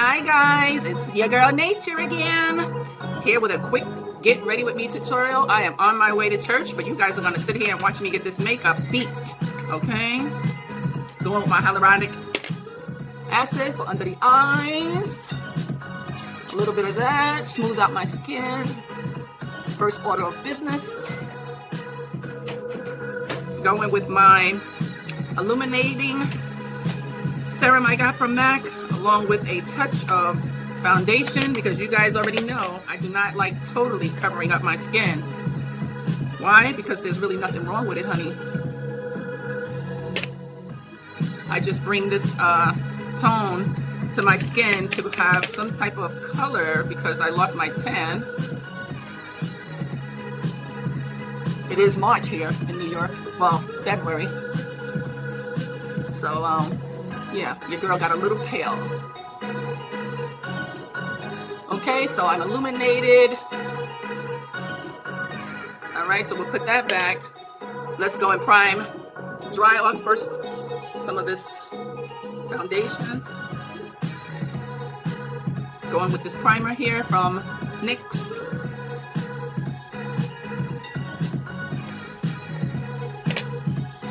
Hi guys, it's your girl Nature again, here with a quick get ready with me tutorial. I am on my way to church, but you guys are gonna sit here and watch me get this makeup beat, okay? Going with my hyaluronic acid for under the eyes. A little bit of that, smooth out my skin. First order of business. Going with my illuminating serum I got from MAC, along with a touch of foundation, because you guys already know I do not like totally covering up my skin. Why? Because there's really nothing wrong with it, honey. I just bring this tone to my skin to have some type of color because I lost my tan. It is March here in New York. Well, February. So, yeah, your girl got a little pale. Okay, so I'm illuminated. Alright, so we'll put that back. Let's go and prime. Dry off first some of this foundation. Going with this primer here from NYX.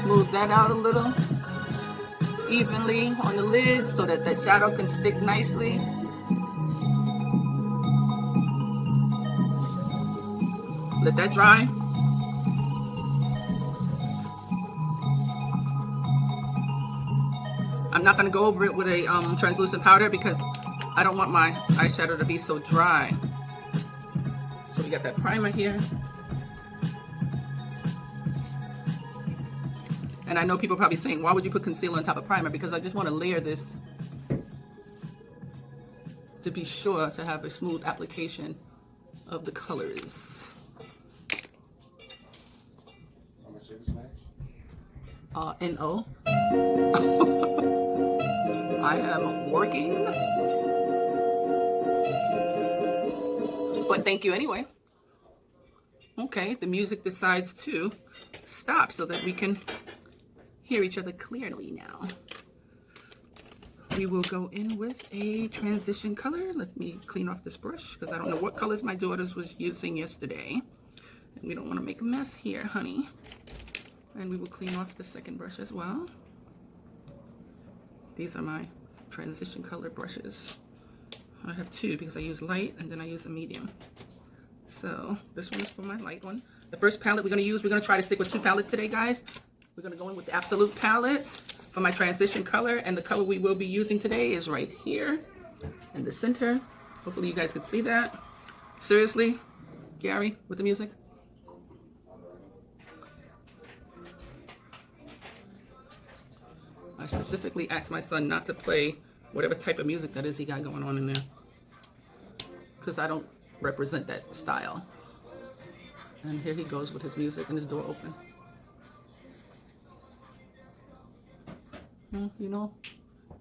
Smooth that out a little evenly on the lid so that the shadow can stick nicely. Let that dry. I'm not going to go over it with a translucent powder because I don't want my eyeshadow to be so dry. So we got that primer here. And I know people are probably saying, why would you put concealer on top of primer? Because I just want to layer this to be sure to have a smooth application of the colors. N-O. I am working. But thank you anyway. Okay, the music decides to stop so that we can hear each other clearly now. We will go in with a transition color. Let me clean off this brush because I don't know what colors my daughters was using yesterday. And we don't want to make a mess here, honey. And we will clean off the second brush as well. These are my transition color brushes. I have two because I use light and then I use a medium. So this one is for my light one. The first palette we're going to use, we're going to try to stick with two palettes today, guys. We're going to go in with the Absolute palette for my transition color, and the color we will be using today is right here in the center. Hopefully you guys can see that. Seriously, Gary, with the music. I specifically asked my son not to play whatever type of music that is he got going on in there, because I don't represent that style. And here he goes with his music and his door open. Well, you know,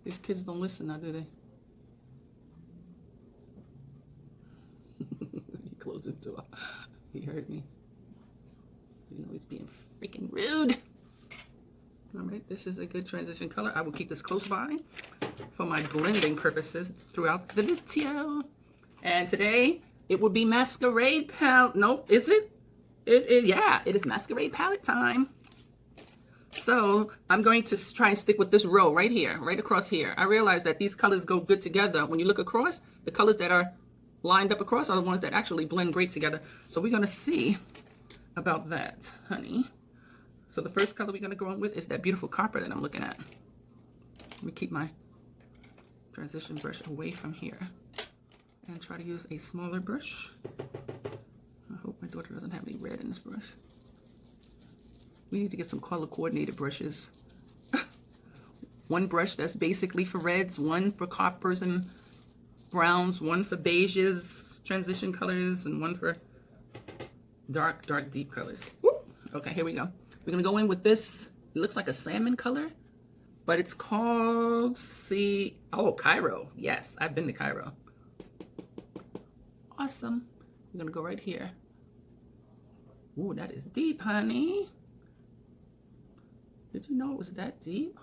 these kids don't listen now, do they? He closed the door. He heard me. You know he's being freaking rude. Alright, this is a good transition color. I will keep this close by for my blending purposes throughout the video. And today, it will be Masquerade palette. Nope, is it? Yeah, it is Masquerade palette time. So, I'm going to try and stick with this row right here, right across here. I realize that these colors go good together. When you look across, the colors that are lined up across are the ones that actually blend great together. So, we're going to see about that, honey. So, the first color we're going to go in with is that beautiful copper that I'm looking at. Let me keep my transition brush away from here and try to use a smaller brush. I hope my daughter doesn't have any red in this brush. We need to get some color coordinated brushes. One brush that's basically for reds, one for coppers and browns, one for beiges, transition colors, and one for dark, deep colors. Woo! Okay, here we go. We're gonna go in with this. It looks like a salmon color, but it's called, Cairo. Yes, I've been to Cairo. Awesome. We're gonna go right here. Ooh, that is deep, honey. Did you know it was that deep?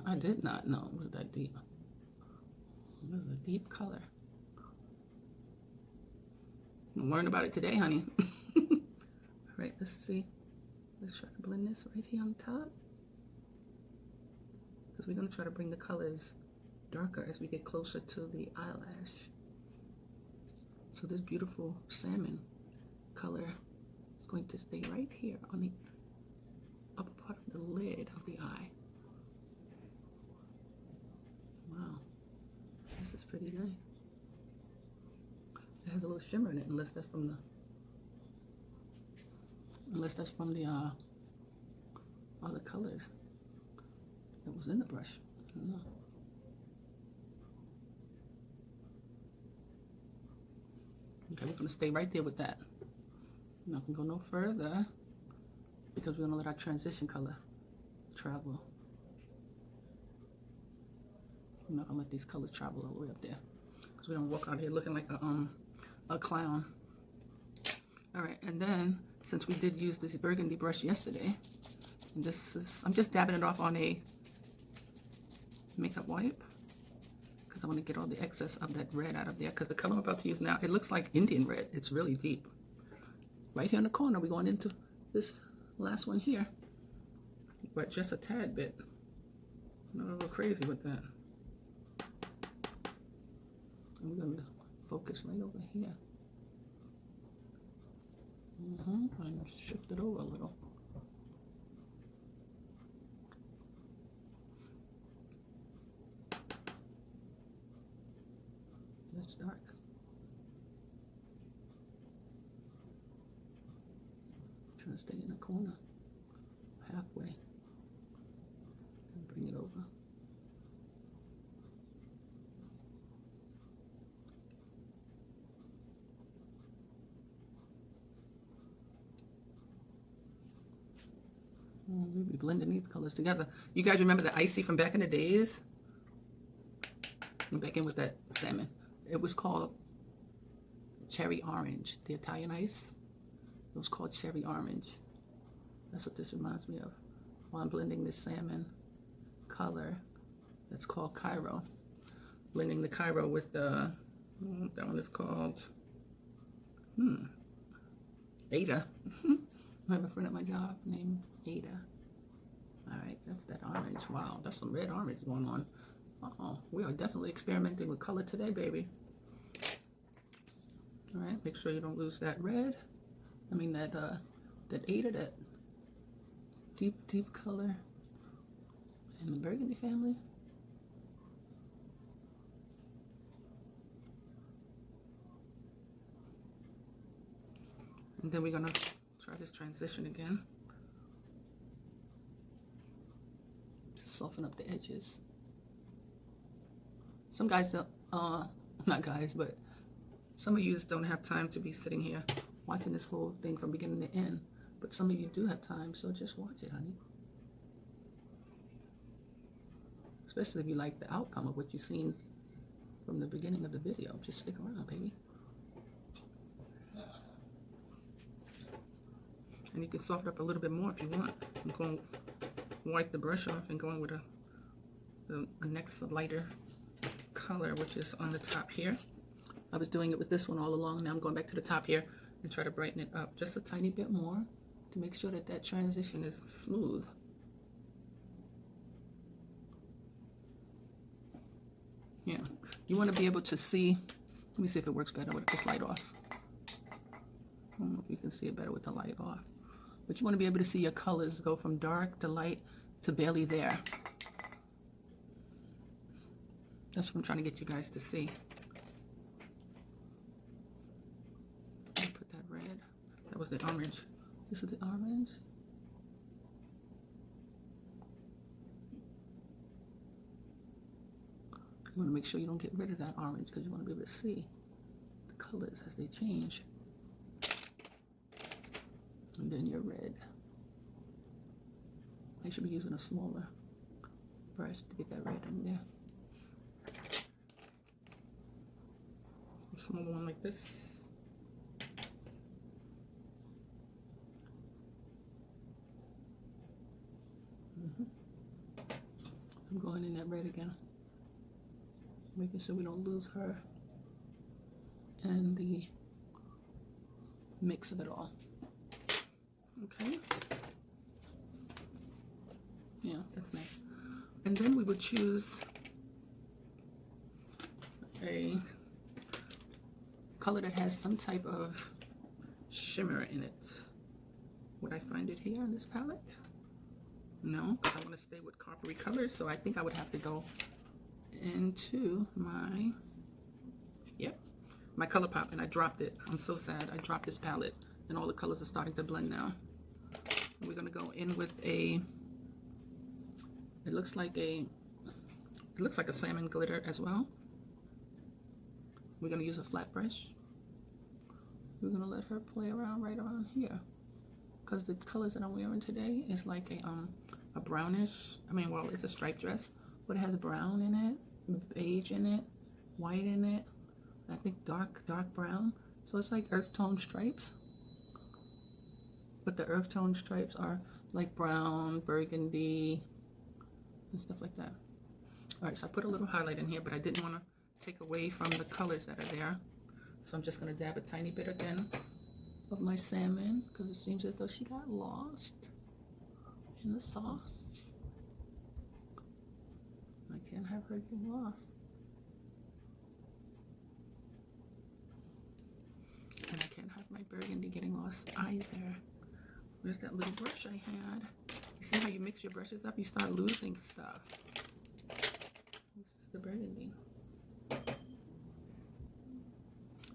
I did not know it was that deep. This is a deep color. You'll learn about it today, honey. All right, let's see. Let's try to blend this right here on top. Because we're going to try to bring the colors darker as we get closer to the eyelash. So this beautiful salmon color is going to stay right here on the upper part of the lid of the eye. Wow, this is pretty nice. It has a little shimmer in it, unless that's from the other colors that was in the brush. I don't know. Okay, we're gonna stay right there with that. We're not gonna go no further because we're gonna let our transition color travel. I'm not gonna let these colors travel all the way up there because we don't walk out here looking like a clown. All right, and then since we did use this burgundy brush yesterday, and this is, I'm just dabbing it off on a makeup wipe because I want to get all the excess of that red out of there, because the color I'm about to use now, it looks like Indian red. It's really deep. Right here in the corner, we're going into this last one here, but just a tad bit. Not a little crazy with that. And we're going to focus right over here. And shift it over a little. That's dark. Trying to stay in the corner, halfway, and bring it over. We'll be blending these colors together. You guys remember the icy from back in the days? And back in with that salmon. It was called cherry orange. The Italian ice. It was called cherry orange. That's what this reminds me of. While I'm blending this salmon color, that's called Cairo. Blending the Cairo with the, that one is called, Ada. I have a friend at my job named Ada. All right, that's that orange. Wow, that's some red orange going on. Uh-oh, we are definitely experimenting with color today, baby. All right, make sure you don't lose that red. I mean that Ada, that deep color in the burgundy family. And then we're gonna try this transition again. Just soften up the edges. Some guys don't, not guys, but some of you just don't have time to be sitting here watching this whole thing from beginning to end. But some of you do have time, so just watch it, honey. Especially if you like the outcome of what you've seen from the beginning of the video. Just stick around, baby. And you can soften up a little bit more if you want. I'm going to wipe the brush off and going with the next lighter color, which is on the top here. I was doing it with this one all along. Now I'm going back to the top here and try to brighten it up just a tiny bit more to make sure that that transition is smooth. Yeah, you want to be able to see. Let me see if it works better with this light off. I don't know if you can see it better with the light off. But you want to be able to see your colors go from dark to light to barely there. That's what I'm trying to get you guys to see. I'll put that red. That was the orange. This is the orange. You want to make sure you don't get rid of that orange because you want to be able to see the colors as they change. And then your red. I should be using a smaller brush to get that red in there. A smaller one like this. I'm going in that red again. Making sure we don't lose her and the mix of it all. Okay. Yeah, that's nice. And then we would choose a color that has some type of shimmer in it. Would I find it here in this palette? No, because I want to stay with coppery colors, so I think I would have to go into my, yep, my ColourPop, and I dropped it. I'm so sad. I dropped this palette, and all the colors are starting to blend now. And we're going to go in with a, it looks like a salmon glitter as well. We're going to use a flat brush. We're going to let her play around right around here, because the colors that I'm wearing today is like a brownish, I mean, well, it's a striped dress, but it has brown in it, beige in it, white in it, I think dark brown. So it's like earth tone stripes, but the earth tone stripes are like brown, burgundy, and stuff like that. All right, so I put a little highlight in here, but I didn't want to take away from the colors that are there. So I'm just going to dab a tiny bit again of my salmon, because it seems as though she got lost in the sauce. I can't have her get lost. And I can't have my burgundy getting lost either. Where's that little brush I had? You see how you mix your brushes up? You start losing stuff. This is the burgundy.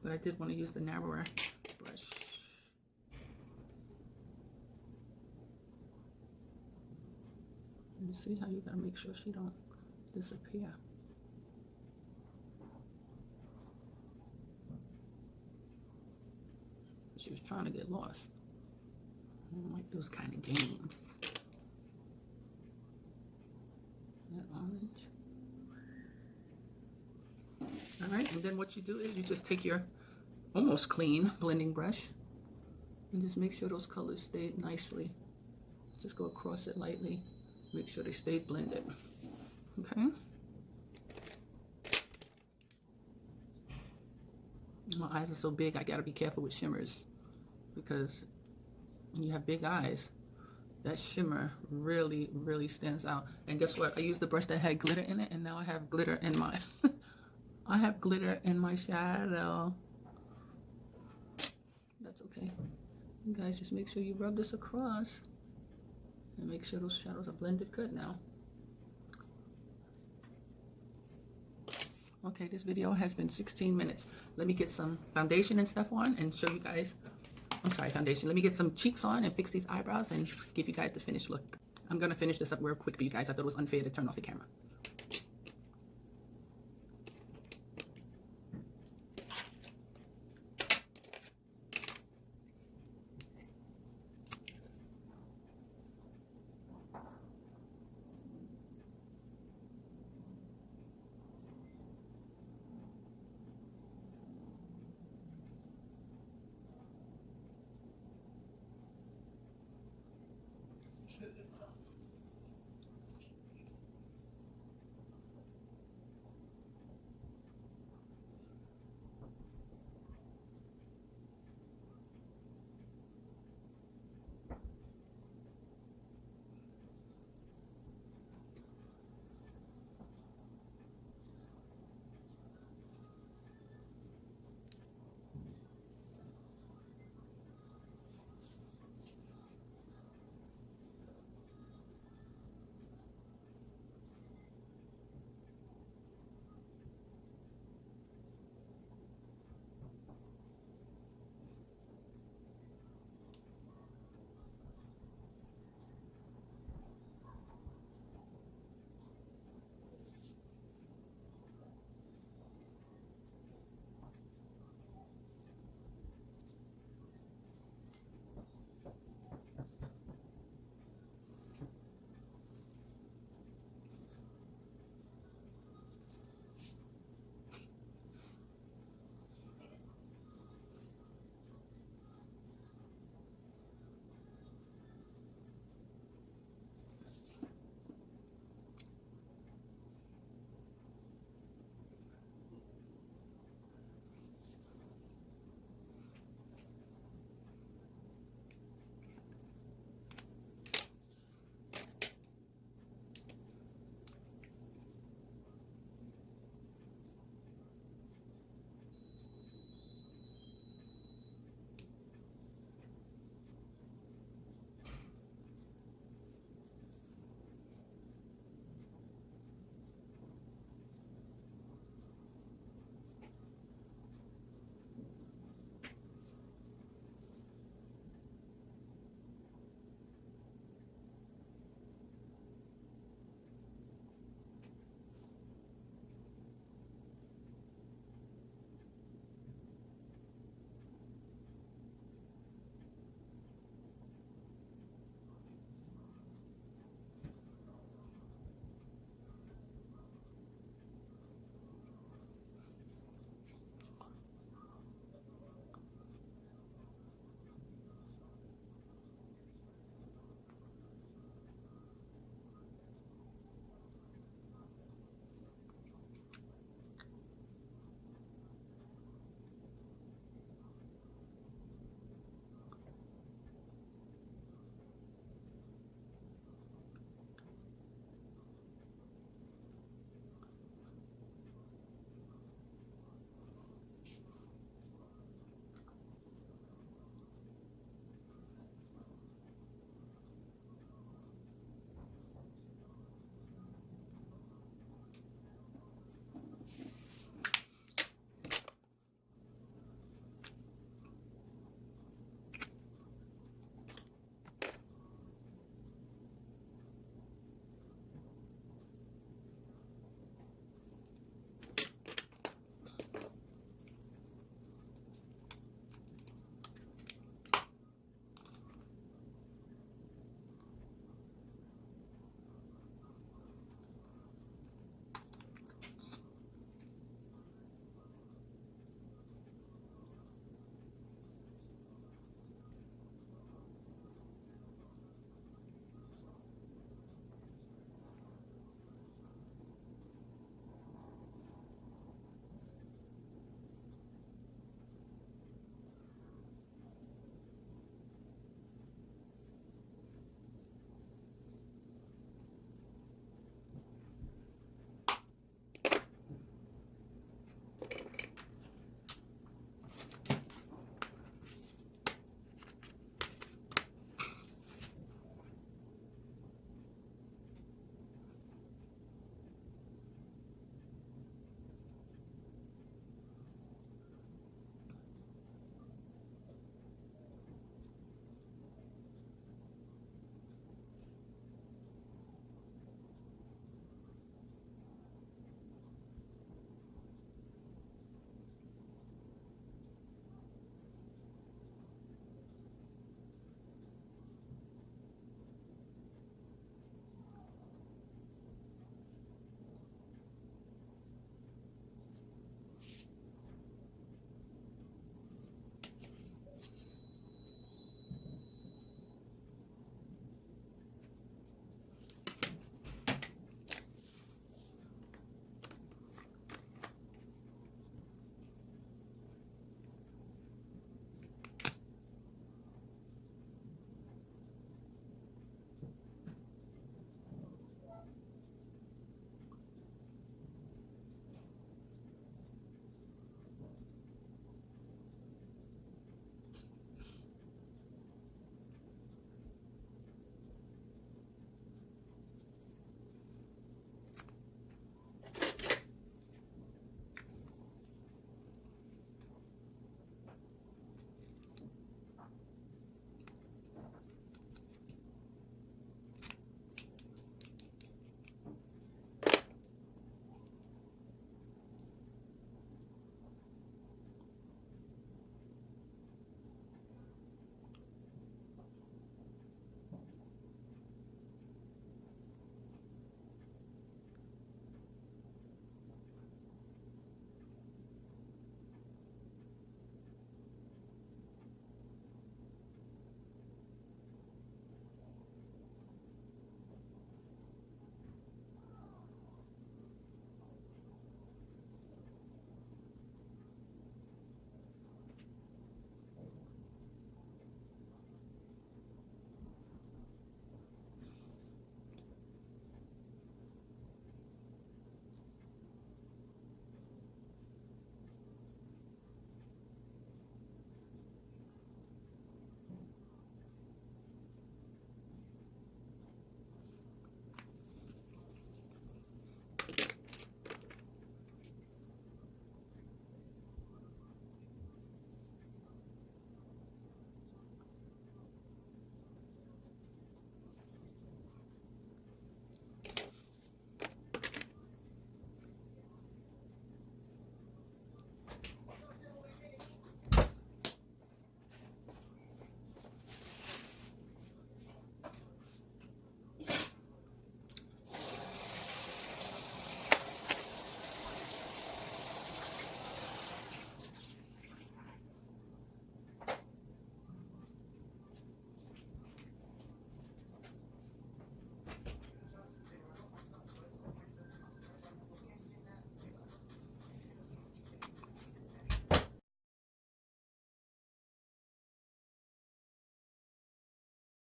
But I did want to use the narrower brush. You see how you gotta make sure she don't disappear. She was trying to get lost. I don't like those kind of games. That orange. All right, and then what you do is you just take your almost clean blending brush and just make sure those colors stay nicely. Just go across it lightly. Make sure they stay blended. Okay. My eyes are so big, I gotta be careful with shimmers, because when you have big eyes, that shimmer really, really stands out. And guess what? I used the brush that had glitter in it, and now I have glitter in my I have glitter in my shadow. That's okay. You guys just make sure you rub this across and make sure those shadows are blended good now. Okay, this video has been 16 minutes. Let me get some foundation and stuff on and show you guys. I'm sorry, foundation. Let me get some cheeks on and fix these eyebrows and give you guys the finished look. I'm gonna finish this up real quick for you guys. I thought it was unfair to turn off the camera.